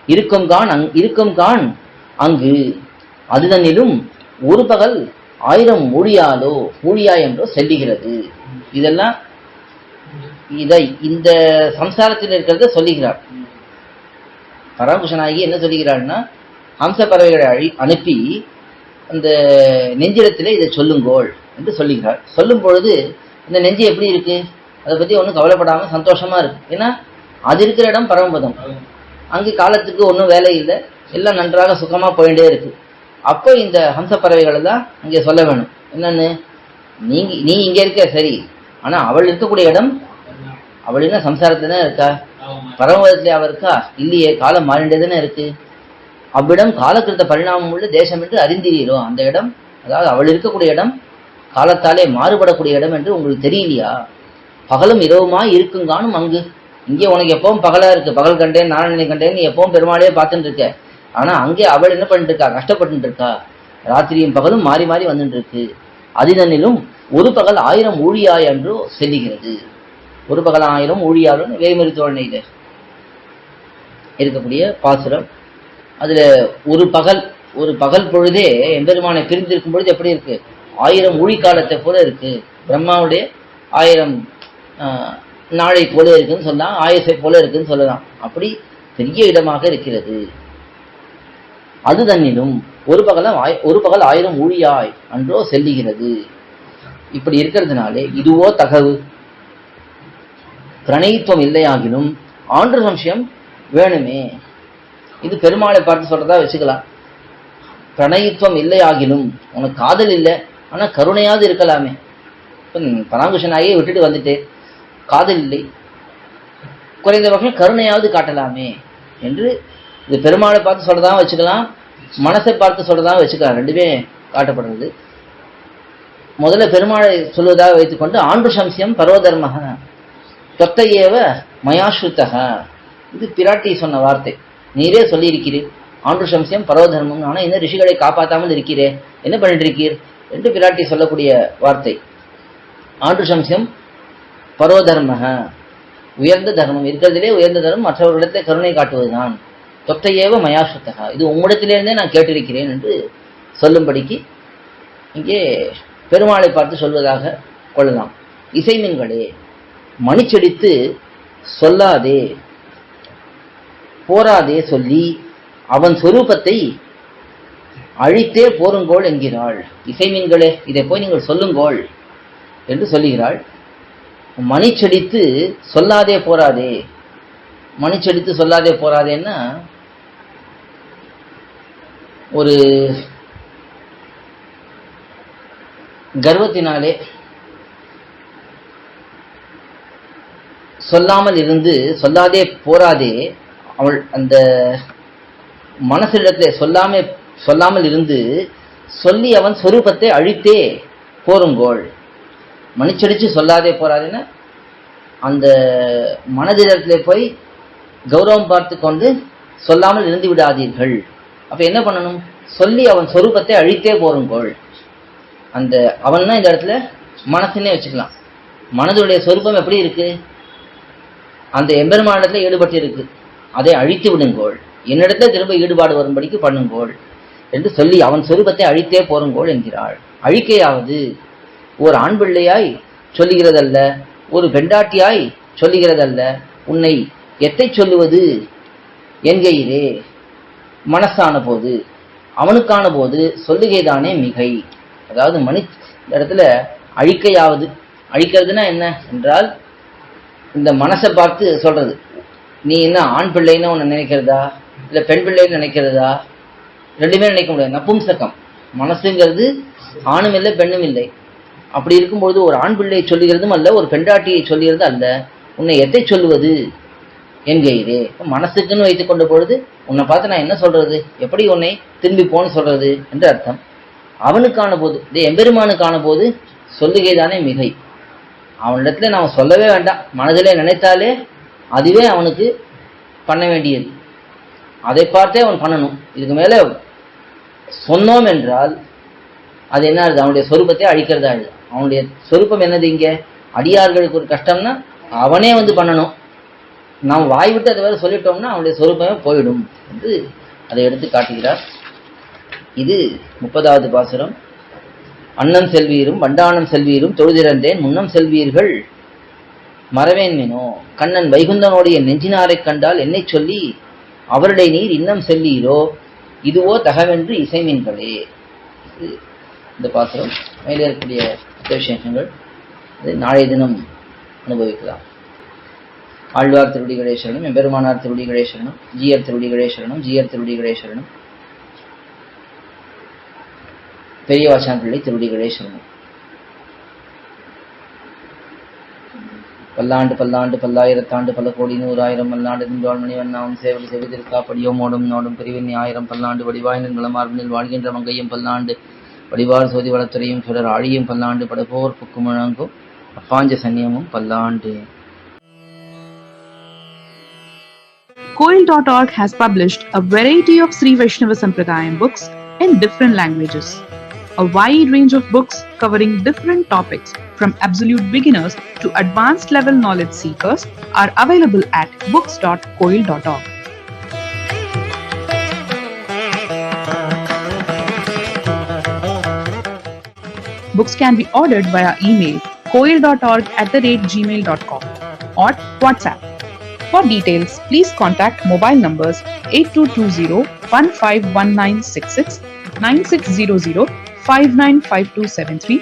இருக்கும்கான் அங்கு அதுதனிலும் ஒரு பகல் 1000 ஊழியா என்றோ செல்லுகிறது. இதெல்லாம் இந்த சம்சாரத்தில் இருக்கிறத சொல்லுகிறார். பராங்குஷனாகி என்ன சொல்லுகிறார்னா, ஹம்ச பறவைகளை அனுப்பி அந்த நெஞ்சிடத்திலே இதை சொல்லுங்கோள் என்று சொல்லுகிறார். சொல்லும் பொழுது இந்த நெஞ்சு எப்படி இருக்கு, அதை பத்தி ஒன்றும் கவலைப்படாம சந்தோஷமா இருக்கு. ஏன்னா அது இருக்கிற இடம் பரமபதம், அங்கு காலத்துக்கு ஒன்றும் வேலை இல்லை, எல்லாம் நன்றாக சுகமா போயிட்டே இருக்கு. அப்போ இந்த ஹம்ச பறவைகளை தான் இங்கே சொல்ல வேணும். என்னன்னு, நீ இங்க இருக்க சரி, ஆனா அவள் இருக்கக்கூடிய இடம், அவள் என்ன சம்சாரத்துல தான் இருக்கா, பரமபதத்திலே அவ இருக்கா இல்லையே, காலம் மாறிண்டே தானே இருக்கு. அவ்விடம் காலக்கிருத்த பரிணாமம் உள்ள தேசம் என்று அறிந்தீரோ, அந்த இடம், அதாவது அவள் இருக்கக்கூடிய இடம் காலத்தாலே மாறுபடக்கூடிய இடம் என்று உங்களுக்கு தெரியலையா? பகலும் இரவுமாய் இருக்குங்கானும் அங்கு. இங்கே உனக்கு எப்பவும் பகலா இருக்கு, பகல் கண்டேன் நாராயணனை கண்டேன், நீ எப்பவும் பெருமாளையே பார்த்துட்டு இருக்க. ஆனா அங்கே அவள் என்ன பண்ணிட்டு இருக்கா, கஷ்டப்பட்டு இருக்கா. ராத்திரியும் பகலும் மாறி மாறி வந்துட்டு இருக்கு. அதிதனிலும் ஒரு பகல் 1000 ஊழியா என்றோ செல்லுகிறது. ஒரு பகல் 1000 ஊழியாலும் வேய்மறி தோழனையில இருக்கக்கூடிய பாசுரம். அதுல ஒரு பகல் பொழுதே எம்பெருமானை பிரிந்திருக்கும் பொழுது எப்படி இருக்கு, 1000 ஊழி காலத்தை போல இருக்கு. பிரம்மாவுடைய 1000 நாளை போல இருக்குன்னு சொல்லலாம், ஆயுசை போல இருக்குன்னு சொல்லலாம். அப்படி பெரிய இடமாக இருக்கிறது. அது தன்னிலும் ஒரு பகல் 1000 ஊழியாய் அன்றோ செல்லுகிறது. இப்படி இருக்கிறதுனாலே இதுவோ தகவு. பிரணயித்துவம் இல்லையாகிலும் ஆண்டு சம்சயம் வேணுமே. இது பெருமாளை பார்த்து சொல்றதா வச்சுக்கலாம். பிரணயித்துவம் இல்லையாகிலும், உனக்கு காதல் இல்லை ஆனா கருணையாவது இருக்கலாமே. பராங்குஷனாயே விட்டுட்டு வந்துட்டு காதல் இல்லை, குறைந்தபட்சம் கருணையாவது காட்டலாமே என்று இது பெருமாளை பார்த்து சொல்றதா வச்சுக்கலாம், மனசை பார்த்து சொல்றதா வச்சுக்கலாம். ரெண்டுமே காட்டப்படுறது. முதல்ல பெருமாளை சொல்வதாக வைத்துக்கொண்டு ஆண்டு சம்சியம் பரோதர்மக தொத்தையேவ மயாஸ்ருத்தக, இது பிராட்டி சொன்ன வார்த்தை. நீரே சொல்லியிருக்கிறீர் ஆண்டு சம்சியம் பரோதர்மம், ஆனா இந்த ரிஷிகளை காப்பாற்றாமல் இருக்கிறே, என்ன பண்ணிட்டு இருக்கீர் என்று பிராட்டி சொல்லக்கூடிய வார்த்தை. ஆண்டு சம்சியம் பரோதர்மக, உயர்ந்த தர்மம், இருக்கிறதிலே உயர்ந்த தர்மம் மற்றவர்களிடத்தில் கருணை காட்டுவதுதான். தொத்தையேவ மயாஸ்ருத்தக, இது உம்மிடத்திலிருந்தே நான் கேட்டிருக்கிறேன் என்று சொல்லும்படிக்கு இங்கே பெருமாளை பார்த்து சொல்வதாக கொள்ளலாம். இசைமீன்களே, மணிச்செடித்து சொல்லாதே போராதே சொல்லி அவன் சொரூபத்தை அழித்தே போருங்கோள் என்கிறாள். இசைமீன்களே, இதை போய் நீங்கள் சொல்லுங்கோள் என்று சொல்லுகிறாள். மணிச்செடித்து சொல்லாதே போராதே, மணிச்செடித்து சொல்லாதே போராதேன்னா ஒரு கர்வத்தினாலே சொல்லாமல் இருந்து, சொல்லாதே போராதே, அவள் அந்த மனசிடத்திலே சொல்லாமல் இருந்து சொல்லி அவன் சொரூபத்தை அழித்தே போருங்கோள். மணிச்சடிச்சு சொல்லாதே போராதேன்னா அந்த மனதிடத்திலே போய் கௌரவம் பார்த்து கொண்டு சொல்லாமல் இருந்து விடாதீர்கள். அப்ப என்ன பண்ணணும், சொல்லி அவன் சொரூபத்தை அழித்தே போருங்கோள். அந்த அவன்னா இந்த இடத்துல மனசுன்னே வச்சுக்கலாம். மனதுடைய சொரூபம் எப்படி இருக்கு, அந்த எம்பெருமானிடத்துல ஈடுபட்டு இருக்கு, அதை அழித்து விடுங்கோள், என்னிடத்துல திரும்ப ஈடுபாடு வரும்படிக்கு பண்ணுங்கோள் என்று சொல்லி அவன் சொரூபத்தை அழித்தே போருங்கோள் என்கிறாள். அழிக்கையாவது ஓர் ஆண் பிள்ளையாய் சொல்லுகிறதல்ல, ஒரு பெண்டாட்டியாய் சொல்லுகிறதல்ல, உன்னை எத்தை சொல்லுவது என்கையிலே, மனசான போது அவனுக்கான போது சொல்லுகைதானே மிகை. அதாவது இந்த இடத்துல அழிக்கையாவது, அழிக்கிறதுனா என்ன என்றால் இந்த மனசை பார்த்து சொல்றது. நீ என்ன ஆண் பிள்ளைன்னு உன்னை நினைக்கிறதா இல்ல பெண் பிள்ளைன்னு நினைக்கிறதா, ரெண்டுமே நினைக்க முடியாது. நபும்சகம், மனசுங்கிறது ஆணும் இல்லை பெண்ணும் இல்லை. அப்படி இருக்கும்பொழுது ஒரு ஆண் பிள்ளையை சொல்லுகிறதும் அல்ல, ஒரு பெண்டாட்டியை சொல்லுகிறது அல்ல, உன்னை எத்தை சொல்லுவது என்கையிலே. மனசுக்குன்னு வைத்துக் கொண்ட பொழுது உன்னை பார்த்து நான் என்ன சொல்றது, எப்படி உன்னை திரும்பி போன்னு சொல்றது என்று அர்த்தம். அவனுக்கான போது, இந்த எம்பெருமானுக்கான போது சொல்லுகைதானே மிகை. அவனிடத்துல நாம் சொல்லவே வேண்டாம், மனதிலே நினைத்தாலே அதுவே அவனுக்கு பண்ண வேண்டியது, அதை பார்த்தே அவன் பண்ணணும். இதுக்கு மேல சொன்னோம் என்றால் அது என்ன ஆகுது, அவனுடைய சொரூபத்தை அழிக்கிறதா ஆகுது. அவனுடைய சொரூபம் என்னது, இங்க அடியார்களுக்கு ஒரு கஷ்டம்னா அவனே வந்து பண்ணணும். நாம் வாய் விட்டு அதை வேற சொல்லிட்டோம்னா அவனுடைய சொரூபமே போயிடும் என்று அதை எடுத்து காட்டுகிறார். இது 30வது பாசுரம். அன்னம் செல்வீரும் வண்டானம் செல்வீரும் தொழுதிறந்தேன் முன்னம் செல்வீர்கள் மறவேன் மீனோ. கண்ணன் வைகுந்தனுடைய நெஞ்சினாரைக் கண்டால் என்னை சொல்லி அவருடைய நீர் இன்னம் செல்லீரோ இதுவோ தகவென்று இசைமீன்களே. இந்த பாசுரம். மேலே இருக்கக்கூடிய விஷயங்கள் நாளைய தினம் அனுபவிக்கலாம். ஆழ்வார் திருவடி கணேசரணம், எம்பெருமானார் திருவடி கணேசரணம், ஜீயர் திருவடி கணேசரணம், ஜீயர் திருவடி கணேசரணம், பெரியவாச்சான் பிள்ளை திருவடி கணேசரணம். பல்லாண்டு பல்லாண்டு பல்லாயிரத்தாண்டு பல கோடி 100,000 மல்லாண்டு நின்றாள் மணிவண்ணாவும் சேவல் செவிதிருக்காப்படியோ மோடும் நோடும் பிரிவின் 1000 பல்லாண்டு வடிவாயின் நிலமார்பினில் வாழ்கின்ற மங்கையும் பல்லாண்டு வடிவார் சோதி வளத்துறையும் சுடர் ஆழியும் பல்லாண்டு படபோர் புக்கு முழங்கும் அப்பாஞ்ச சன்னியமும் பல்லாண்டு. Koil.org has published a variety of Sri Vaishnava Sampradayam books in different languages. A wide range of books covering different topics from absolute beginners to advanced level knowledge seekers are available at books.koil.org. Books can be ordered via email koil.org@gmail.com or WhatsApp. For details, please contact mobile numbers 8220-151966, 9600-595273